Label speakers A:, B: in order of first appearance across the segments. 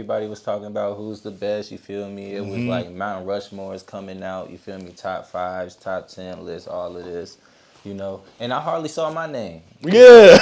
A: Everybody was talking about who's the best, you feel me? It was like Mount Rushmore is coming out, you feel me? Top fives, top 10 lists, all of this, you know. And I hardly saw my name.
B: Yeah.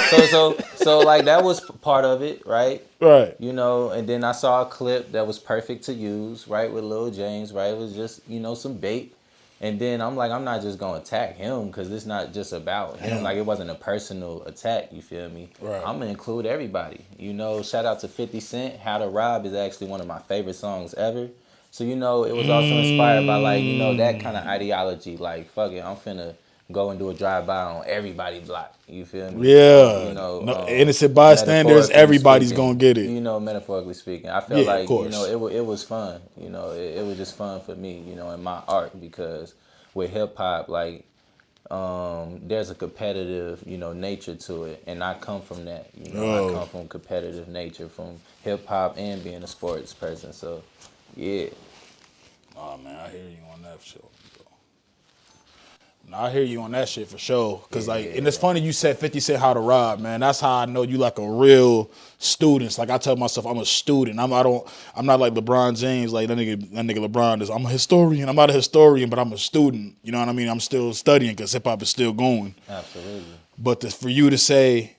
A: So like that was part of it, right?
B: Right.
A: You know, and then I saw a clip that was perfect to use, right, with Lil James, right? It was just, you know, some bait. And then I'm like, I'm not just gonna attack him because it's not just about him. Like it wasn't a personal attack. You feel me?
B: Right.
A: I'm gonna include everybody. You know, shout out to 50 Cent. How to Rob is actually one of my favorite songs ever. So you know, it was also inspired by like you know that kind of ideology. Like fuck it, I'm finna go and do a drive by on everybody block. You feel me?
B: Yeah.
A: You know,
B: No, innocent bystanders,
A: metaphorically
B: everybody's
A: speaking.
B: gonna get it.
A: You know, metaphorically speaking, I felt
B: Yeah, of
A: like you know
B: course.
A: it was fun. You know, it was just fun for me. You know, in my art because with hip hop, like there's a competitive, you know, nature to it, and I come from that. You know, I
B: Oh.
A: come from competitive nature, from hip hop and being a sports person. So, yeah.
B: Oh man, I hear you on that shit. No, I hear you on that shit for sure. Cause like, and it's funny you said 50 Cent How to Rob, man. That's how I know you like a real student. Like I tell myself, I'm a student. I'm not like LeBron James, like that nigga LeBron is. I'm a historian. I'm not a historian, but I'm a student. You know what I mean? I'm still studying because hip hop is still going.
A: Absolutely.
B: But for you to say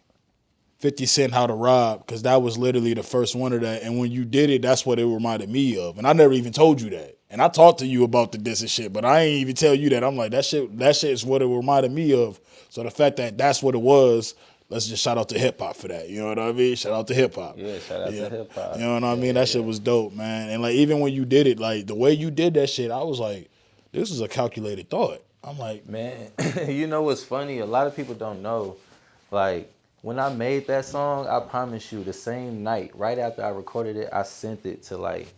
B: 50 Cent How to Rob, because that was literally the first one of that. And when you did it, that's what it reminded me of. And I never even told you that. And I talked to you about the diss and shit, but I ain't even tell you that. I'm like, that shit is what it reminded me of. So the fact that that's what it was, let's just shout out to hip hop for that. You know what I mean? Shout out to hip hop.
A: Yeah, shout out to hip hop.
B: You know what I mean? That shit was dope, man. And like even when you did it, like the way you did that shit, I was like, this is a calculated thought. I'm like,
A: man, you know what's funny? A lot of people don't know, like, when I made that song, I promise you, the same night, right after I recorded it, I sent it to like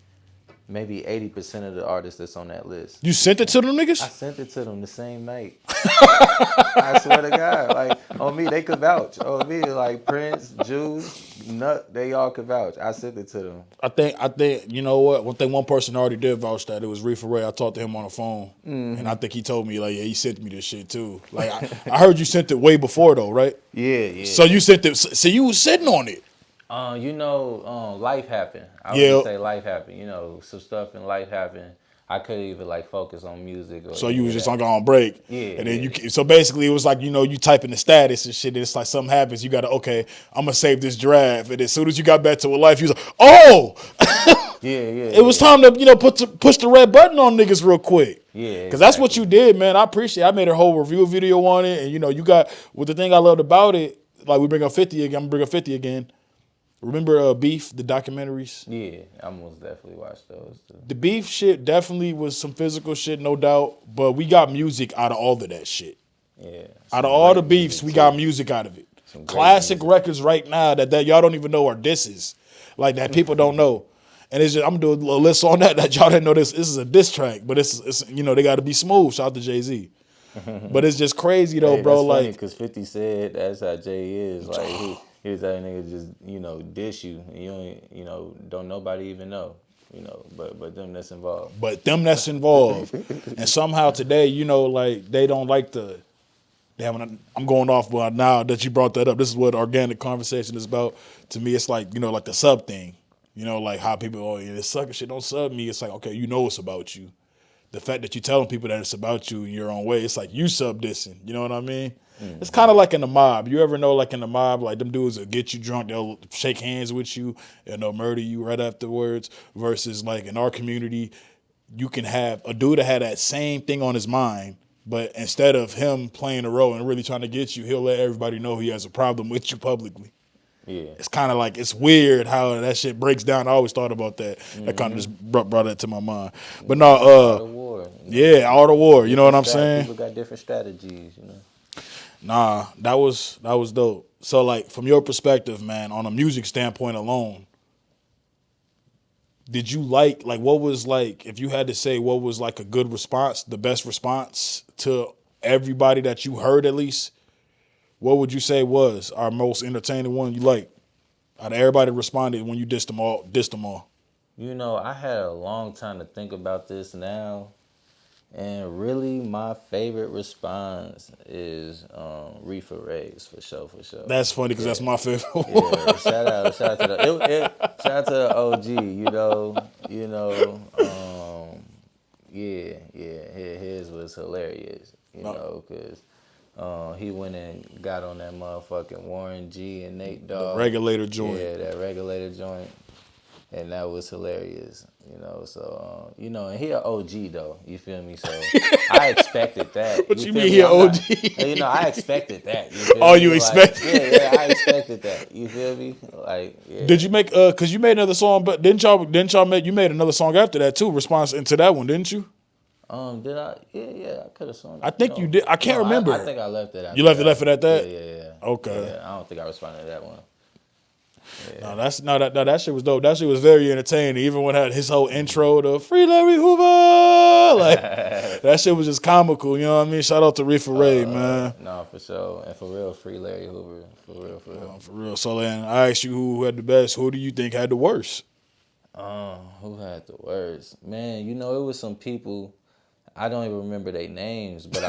A: maybe 80% of the artists that's on that list.
B: you sent it to them
A: I
B: niggas?
A: sent it to them the same night. I swear to God, like on me, they could vouch. On me, like Prince, Juice, Nut, they all could vouch. I sent it to them.
B: I think you know what? One person already did vouch that. It was Reefer Ray. I talked to him on the phone, and I think he told me like, yeah, he sent me this shit too. Like I heard you sent it way before though, right?
A: Yeah.
B: So you sent it. So you was sitting on it.
A: You know, life happened. I
B: Yeah.
A: would say life happened. You know, some stuff in life happened. I couldn't even like focus on music. Or
B: So you was just
A: that.
B: on break.
A: Yeah,
B: And then
A: yeah.
B: so basically it was like, you know, you typing the status and shit. And it's like something happens. You got to, okay, I'm going to save this draft. And as soon as you got back to a life, you was like, oh,
A: Yeah.
B: it was time to, you know, push the red button on niggas real quick.
A: Yeah,
B: Because that's what you did, man. I appreciate it. I made a whole review video on it. And, you know, you got, well, the thing I loved about it, like we bring up 50 again, I'm going to bring up 50 again. Remember Beef, the documentaries?
A: Yeah, I most definitely watched those too.
B: The Beef shit definitely was some physical shit, no doubt. But we got music out of all of that shit.
A: Yeah.
B: Out of all the beefs, we got music out of it. Classic records right now that y'all don't even know are disses. Like that people don't know. And it's just, I'm gonna do a list on that y'all didn't know this. This is a diss track, but it's you know, they gotta be smooth. Shout out to Jay-Z. But it's just crazy though,
A: Hey,
B: bro.
A: that's funny
B: Like
A: because 50 said that's how Jay is. Like he's that nigga just, you know, dish you. And you ain't, you know, don't nobody even know. You know, but them that's involved.
B: But them that's involved. And somehow today, you know, like they don't like the damn, I'm going off, but now that you brought that up, this is what organic conversation is about. To me, it's like, you know, like the sub thing. You know, like how people, oh, yeah, this sucker shit don't sub me. It's like, okay, you know it's about you. The fact that you're telling people that it's about you in your own way, it's like you sub dissing. You know what I mean? It's kind of like in the mob. You ever know, like in the mob, like them dudes will get you drunk, they'll shake hands with you, and they'll murder you right afterwards. Versus like in our community, you can have a dude that had that same thing on his mind, but instead of him playing a role and really trying to get you, he'll let everybody know he has a problem with you publicly.
A: Yeah.
B: It's kind of like, it's weird how that shit breaks down. I always thought about that. That kind of just brought that to my mind. But no,
A: Art of war.
B: yeah, Art of War. You know what I'm saying?
A: People got different strategies, you know.
B: Nah, that was dope. So like from your perspective, man, on a music standpoint alone, did you like what was like, if you had to say what was like a good response, the best response to everybody that you heard at least, what would you say was our most entertaining one you like? Out of everybody that responded when you dissed them all.
A: You know, I had a long time to think about this now. And really, my favorite response is Reefer Rays for sure, for sure.
B: That's funny because that's my favorite one.
A: Yeah, shout out to shout out to the OG. His was hilarious. Because he went and got on that motherfucking Warren G and Nate Dogg.
B: The regulator joint.
A: Yeah, that regulator joint. And that was hilarious, So, and he an OG though. You feel me? So I expected that.
B: What you mean he an OG?
A: I expected that. You feel
B: Oh,
A: me?
B: you expected?
A: Yeah, I expected that. You feel me? Like, yeah.
B: Did you make? Cause you made another song, but didn't y'all make? You made another song after that too. Response into that one, didn't you?
A: Did I? Yeah, I could have sung.
B: I think you did. I can't remember.
A: I think I left it.
B: You left it at that.
A: Yeah.
B: Okay.
A: Yeah, I don't think I responded to that one.
B: Yeah. That shit was dope. That shit was very entertaining. Even when his whole intro to Free Larry Hoover, like that shit was just comical. You know what I mean? Shout out to Reefer Ray, man.
A: No, for sure, and for real, Free Larry Hoover, for real.
B: For real. So then I asked you who had the best. Who do you think had the worst?
A: Who had the worst? Man, it was some people. I don't even remember their names, but I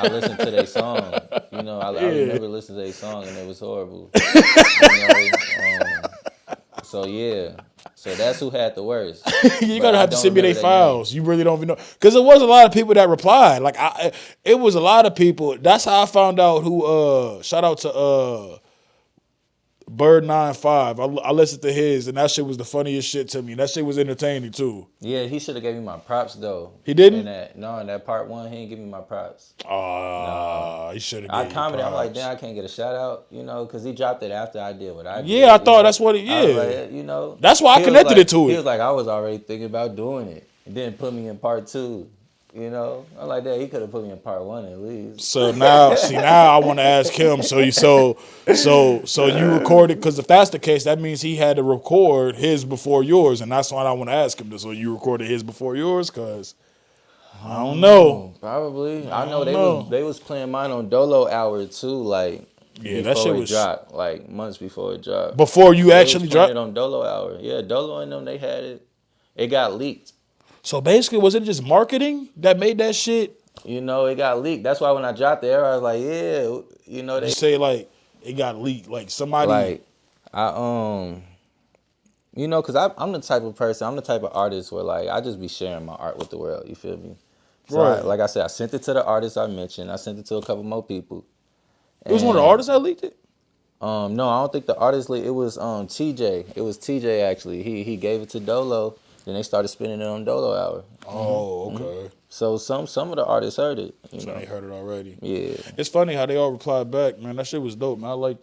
A: listened to their song. I remember listening to their song, and it was horrible. So yeah, so that's who had the worst.
B: You gotta have to send me their files. You really don't even know, because it was a lot of people that replied. Like it was a lot of people. That's how I found out who. Shout out to Bird 95. I listened to his, and that shit was the funniest shit to me. That shit was entertaining too.
A: Yeah, he should have gave me my props though.
B: He didn't?
A: In that part one, he didn't give me my props.
B: He should have.
A: I commented. I'm like, damn, I can't get a shout out, because he dropped it after I did what I did.
B: Yeah, I thought that's what it. Yeah,
A: like,
B: that's why I connected it to it.
A: He was like, I was already thinking about doing it. He didn't put me in part 2. I'm like that. He could have put me in part 1 at least.
B: So now I want to ask him. So you recorded, because if that's the case, that means he had to record his before yours, and that's why I want to ask him. So you recorded his before yours, because I don't know.
A: Probably. I know they was playing mine on Dolo Hour too, like
B: that shit was
A: dropped, like months before it dropped.
B: Before you actually dropped
A: it on Dolo Hour. Yeah, Dolo and them, they had it. It got leaked.
B: So basically, was it just marketing that made that shit?
A: It got leaked. That's why when I dropped it, I was like, yeah, they
B: say like it got leaked, like somebody.
A: Like because I'm the type of person, I'm the type of artist where like I just be sharing my art with the world. You feel me? So
B: right.
A: like I said, I sent it to the artists I mentioned. I sent it to a couple more people.
B: It was one of the artists that leaked it?
A: No, I don't think the artist leaked. It was TJ. It was TJ actually. He gave it to Dolo. Then they started spinning it on Dolo Hour.
B: Oh, okay.
A: Mm-hmm. So some of the artists heard it.
B: They heard it already.
A: Yeah.
B: It's funny how they all replied back, man. That shit was dope, man. I like that.